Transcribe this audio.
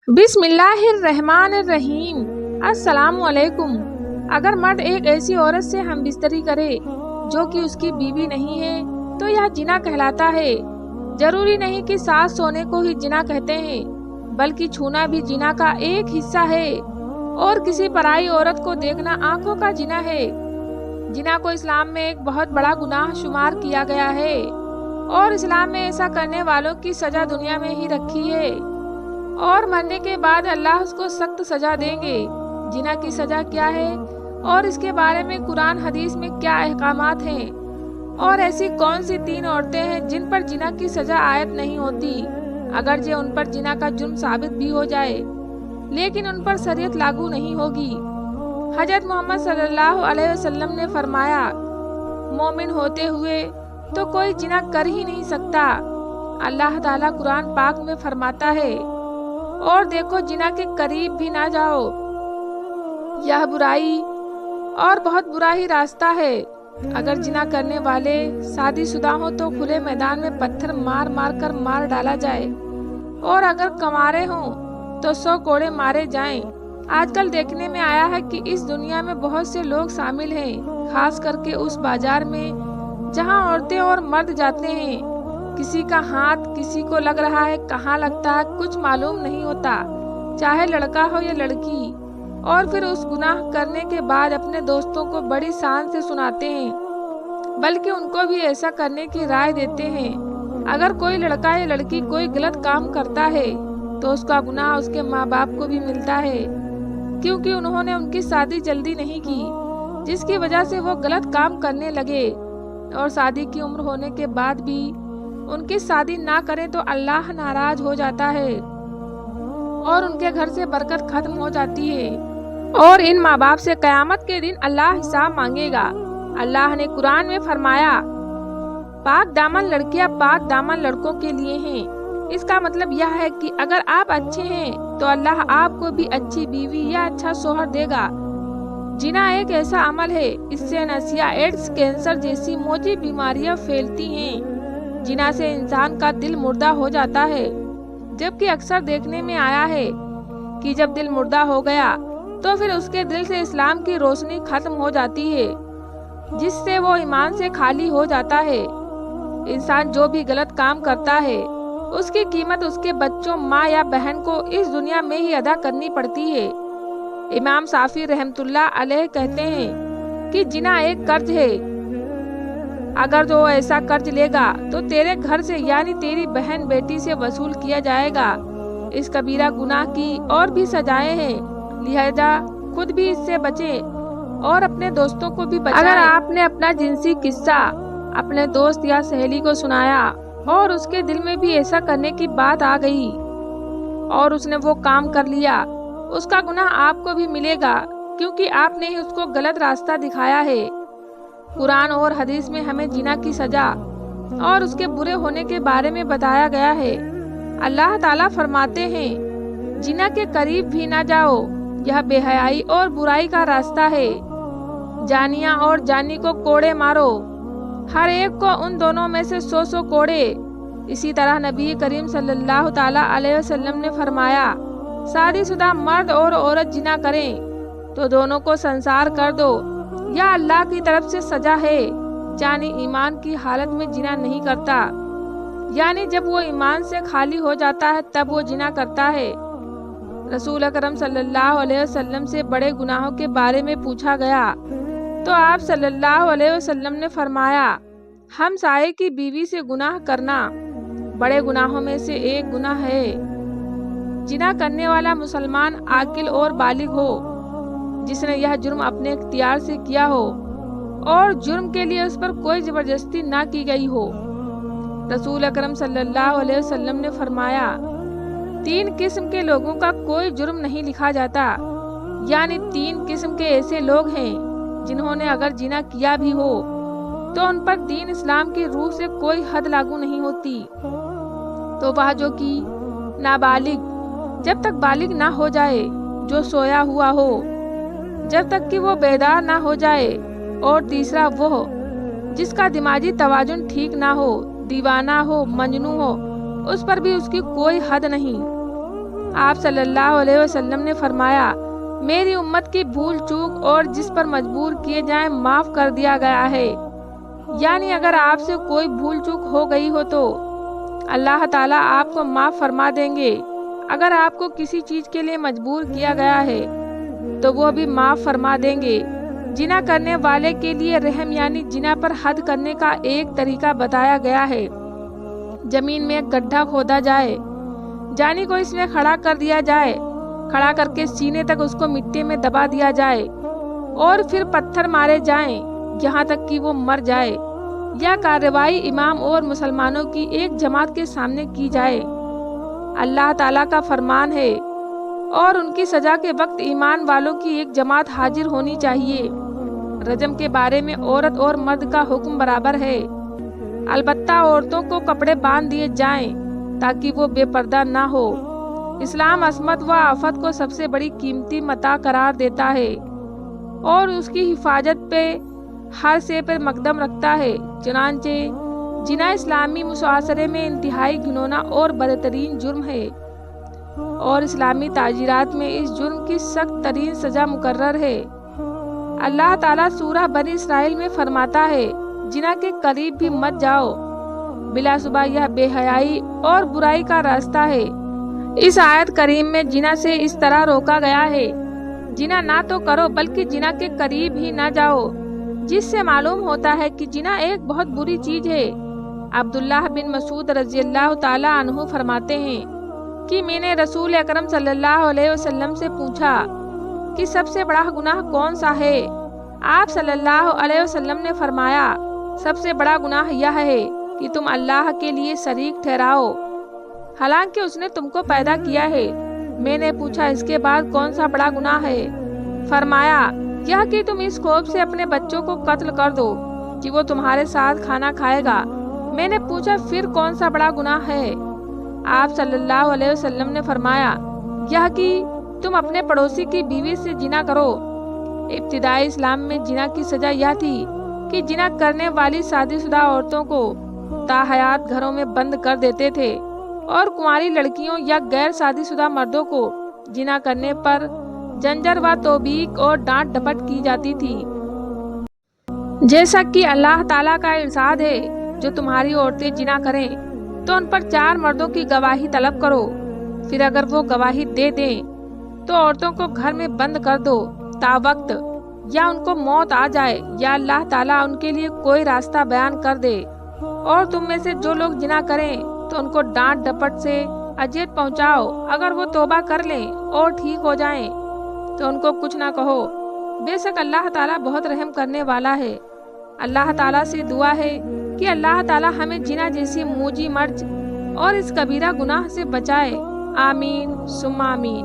بسم اللہ الرحمن الرحیم۔ السلام علیکم۔ اگر مرد ایک ایسی عورت سے ہم بستری کرے جو کہ اس کی بیوی نہیں ہے تو یہ جنا کہلاتا ہے۔ ضروری نہیں کہ ساتھ سونے کو ہی جنا کہتے ہیں، بلکہ چھونا بھی جنا کا ایک حصہ ہے، اور کسی پرائی عورت کو دیکھنا آنکھوں کا جنا ہے۔ جنا کو اسلام میں ایک بہت بڑا گناہ شمار کیا گیا ہے، اور اسلام میں ایسا کرنے والوں کی سزا دنیا میں ہی رکھی ہے، اور مرنے کے بعد اللہ اس کو سخت سزا دیں گے۔ جنا کی سزا کیا ہے اور اس کے بارے میں قرآن حدیث میں کیا احکامات ہیں، اور ایسی کون سی 3 عورتیں ہیں جن پر جنا کی سزا عائد نہیں ہوتی، اگرچہ ان پر جنا کا جرم ثابت بھی ہو جائے لیکن ان پر شریعت لاگو نہیں ہوگی۔ حضرت محمد صلی اللہ علیہ وسلم نے فرمایا، مومن ہوتے ہوئے تو کوئی جنا کر ہی نہیں سکتا۔ اللہ تعالیٰ قرآن پاک میں فرماتا ہے، اور دیکھو جنا کے قریب بھی نہ جاؤ، یہ برائی اور بہت برا ہی راستہ ہے۔ اگر جنا کرنے والے شادی شدہ ہوں تو کھلے میدان میں پتھر مار مار کر مار ڈالا جائے، اور اگر کنوارے ہوں تو 100 کوڑے مارے جائیں۔ آج کل دیکھنے میں آیا ہے کہ اس دنیا میں بہت سے لوگ شامل ہیں، خاص کر کے اس بازار میں جہاں عورتیں اور مرد جاتے ہیں۔ کسی کا ہاتھ کسی کو لگ رہا ہے، کہاں لگتا ہے کچھ معلوم نہیں ہوتا، چاہے لڑکا ہو یا لڑکی، اور پھر اس گناہ کرنے کے بعد اپنے دوستوں کو بڑی شان سے سناتے ہیں، بلکہ ان کو بھی ایسا کرنے کی رائے دیتے ہیں۔ اگر کوئی لڑکا یا لڑکی کوئی غلط کام کرتا ہے تو اس کا گناہ اس کے ماں باپ کو بھی ملتا ہے، کیونکہ انہوں نے ان کی شادی جلدی نہیں کی، جس کی وجہ سے وہ غلط کام کرنے لگے، اور شادی کی عمر ہونے کے بعد بھی ان کی شادی نہ کریں تو اللہ ناراض ہو جاتا ہے اور ان کے گھر سے برکت ختم ہو جاتی ہے، اور ان ماں باپ سے قیامت کے دن اللہ حساب مانگے گا۔ اللہ نے قرآن میں فرمایا، پاک دامن لڑکیاں پاک دامن لڑکوں کے لیے ہیں۔ اس کا مطلب یہ ہے کہ اگر آپ اچھے ہیں تو اللہ آپ کو بھی اچھی بیوی یا اچھا شوہر دے گا۔ جنا ایک ایسا عمل ہے، اس سے نشہ، ایڈز، کینسر جیسی موذی بیماریاں پھیلتی ہیں۔ جنا سے انسان کا دل مردہ ہو جاتا ہے، جبکہ اکثر دیکھنے میں آیا ہے کہ جب دل مردہ ہو گیا تو پھر اس کے دل سے اسلام کی روشنی ختم ہو جاتی ہے، جس سے وہ ایمان سے خالی ہو جاتا ہے۔ انسان جو بھی غلط کام کرتا ہے اس کی قیمت اس کے بچوں، ماں یا بہن کو اس دنیا میں ہی ادا کرنی پڑتی ہے۔ امام شافعی رحمۃ اللہ علیہ کہتے ہیں کہ جنا ایک قرض ہے، اگر جو ایسا قرض لے گا تو تیرے گھر سے یعنی تیری بہن بیٹی سے وصول کیا جائے گا۔ اس کبیرہ گناہ کی اور بھی سزائیں ہیں، لہذا خود بھی اس سے بچیں اور اپنے دوستوں کو بھی بچائیں۔ اگر آپ نے اپنا جنسی قصہ اپنے دوست یا سہیلی کو سنایا اور اس کے دل میں بھی ایسا کرنے کی بات آ گئی اور اس نے وہ کام کر لیا، اس کا گناہ آپ کو بھی ملے گا، کیونکہ آپ نے ہی اس کو غلط راستہ دکھایا ہے۔ قرآن اور حدیث میں ہمیں جنا کی سزا اور اس کے برے ہونے کے بارے میں بتایا گیا ہے۔ اللہ تعالیٰ فرماتے ہیں، جنا کے قریب بھی نہ جاؤ، یہ بے حیائی اور برائی کا راستہ ہے۔ جانیاں اور جانی کو کوڑے مارو، ہر ایک کو ان دونوں میں سے 100 کوڑے۔ اسی طرح نبی کریم صلی اللہ تعالیٰ علیہ وسلم نے فرمایا، شادی شدہ مرد اور عورت جنا کریں تو دونوں کو سنسار کر دو، یا اللہ کی طرف سے سزا ہے۔ جانی ایمان کی حالت میں جنا نہیں کرتا، یعنی جب وہ ایمان سے خالی ہو جاتا ہے تب وہ جنا کرتا ہے۔ رسول اکرم صلی اللہ علیہ وسلم سے بڑے گناہوں کے بارے میں پوچھا گیا تو آپ صلی اللہ علیہ وسلم نے فرمایا، ہمسائے کی بیوی سے گناہ کرنا بڑے گناہوں میں سے ایک گناہ ہے۔ جنا کرنے والا مسلمان عاقل اور بالغ ہو، جس نے یہ جرم اپنے اختیار سے کیا ہو اور جرم کے لیے اس پر کوئی زبردستی نہ کی گئی ہو۔ رسول اکرم صلی اللہ علیہ وسلم نے فرمایا، 3 قسم کے لوگوں کا کوئی جرم نہیں لکھا جاتا، یعنی 3 قسم کے ایسے لوگ ہیں جنہوں نے اگر جنا کیا بھی ہو تو ان پر دین اسلام کی روح سے کوئی حد لاگو نہیں ہوتی۔ تو وہ جو کہ نابالغ جب تک بالغ نہ ہو جائے، جو سویا ہوا ہو جب تک کہ وہ بیدار نہ ہو جائے، اور تیسرا وہ جس کا دماغی توازن ٹھیک نہ ہو، دیوانہ ہو، مجنون ہو، اس پر بھی اس کی کوئی حد نہیں۔ آپ صلی اللہ علیہ وسلم نے فرمایا، میری امت کی بھول چوک اور جس پر مجبور کیے جائیں معاف کر دیا گیا ہے۔ یعنی اگر آپ سے کوئی بھول چوک ہو گئی ہو تو اللہ تعالیٰ آپ کو معاف فرما دیں گے۔ اگر آپ کو کسی چیز کے لیے مجبور کیا گیا ہے تو وہ بھی معاف فرما دیں گے۔ جنا کرنے والے کے لیے رحم یعنی جنا پر حد کرنے کا ایک طریقہ بتایا گیا ہے۔ زمین میں ایک گڈھا کھودا جائے، جانی کو اس میں کھڑا کر دیا جائے، کھڑا کر کے سینے تک اس کو مٹی میں دبا دیا جائے اور پھر پتھر مارے جائیں یہاں تک کہ وہ مر جائے۔ یا کارروائی امام اور مسلمانوں کی ایک جماعت کے سامنے کی جائے۔ اللہ تعالیٰ کا فرمان ہے اور ان کی سزا کے وقت ایمان والوں کی ایک جماعت حاضر ہونی چاہیے۔ رجم کے بارے میں عورت اور مرد کا حکم برابر ہے، البتہ عورتوں کو کپڑے باندھ دیے جائیں تاکہ وہ بے پردہ نہ ہو۔ اسلام عصمت و عفت کو سب سے بڑی قیمتی متاع قرار دیتا ہے اور اس کی حفاظت پہ ہر شے پر مقدم رکھتا ہے۔ چنانچہ جنا اسلامی معاشرے میں انتہائی گھنونا اور بدترین جرم ہے اور اسلامی تعزیرات میں اس جرم کی سخت ترین سزا مقرر ہے۔ اللہ تعالیٰ سورہ بنی اسرائیل میں فرماتا ہے، جنا کے قریب بھی مت جاؤ، بلا شبہ یہ بے حیائی اور برائی کا راستہ ہے۔ اس آیت کریم میں جنا سے اس طرح روکا گیا ہے، جنا نہ تو کرو بلکہ جنا کے قریب ہی نہ جاؤ، جس سے معلوم ہوتا ہے کہ جنا ایک بہت بری چیز ہے۔ عبداللہ بن مسعود رضی اللہ تعالیٰ عنہ فرماتے ہیں کہ میں نے رسول اکرم صلی اللہ علیہ وسلم سے پوچھا کہ سب سے بڑا گناہ کون سا ہے؟ آپ صلی اللہ علیہ وسلم نے فرمایا، سب سے بڑا گناہ یہ ہے کہ تم اللہ کے لیے شریک ٹھہراؤ حالانکہ اس نے تم کو پیدا کیا ہے۔ میں نے پوچھا، اس کے بعد کون سا بڑا گناہ ہے؟ فرمایا، یہ کہ تم اس خوف سے اپنے بچوں کو قتل کر دو کہ وہ تمہارے ساتھ کھانا کھائے گا۔ میں نے پوچھا، پھر کون سا بڑا گناہ ہے؟ آپ صلی اللہ علیہ وسلم نے فرمایا، یہ کہ تم اپنے پڑوسی کی بیوی سے جنا کرو۔ ابتدائی اسلام میں جنا کی سزا یہ تھی کہ جنا کرنے والی شادی شدہ عورتوں کو تاحیات گھروں میں بند کر دیتے تھے اور کنواری لڑکیوں یا غیر شادی شدہ مردوں کو جنا کرنے پر زنجر و توبیق اور ڈانٹ ڈپٹ کی جاتی تھی۔ جیسا کہ اللہ تعالیٰ کا ارشاد ہے، جو تمہاری عورتیں جنا کریں تو ان پر 4 مردوں کی گواہی طلب کرو، پھر اگر وہ گواہی دے دیں تو عورتوں کو گھر میں بند کر دو تا وقت یا ان کو موت آ جائے یا اللہ تعالیٰ ان کے لیے کوئی راستہ بیان کر دے۔ اور تم میں سے جو لوگ جنا کریں تو ان کو ڈانٹ ڈپٹ سے اذیت پہنچاؤ، اگر وہ توبہ کر لیں اور ٹھیک ہو جائیں تو ان کو کچھ نہ کہو، بے شک اللہ تعالیٰ بہت رحم کرنے والا ہے۔ اللہ تعالیٰ سے دعا ہے کہ اللہ تعالیٰ ہمیں جنا جیسی موجی مرج اور اس کبیرہ گناہ سے بچائے، آمین ثم آمین۔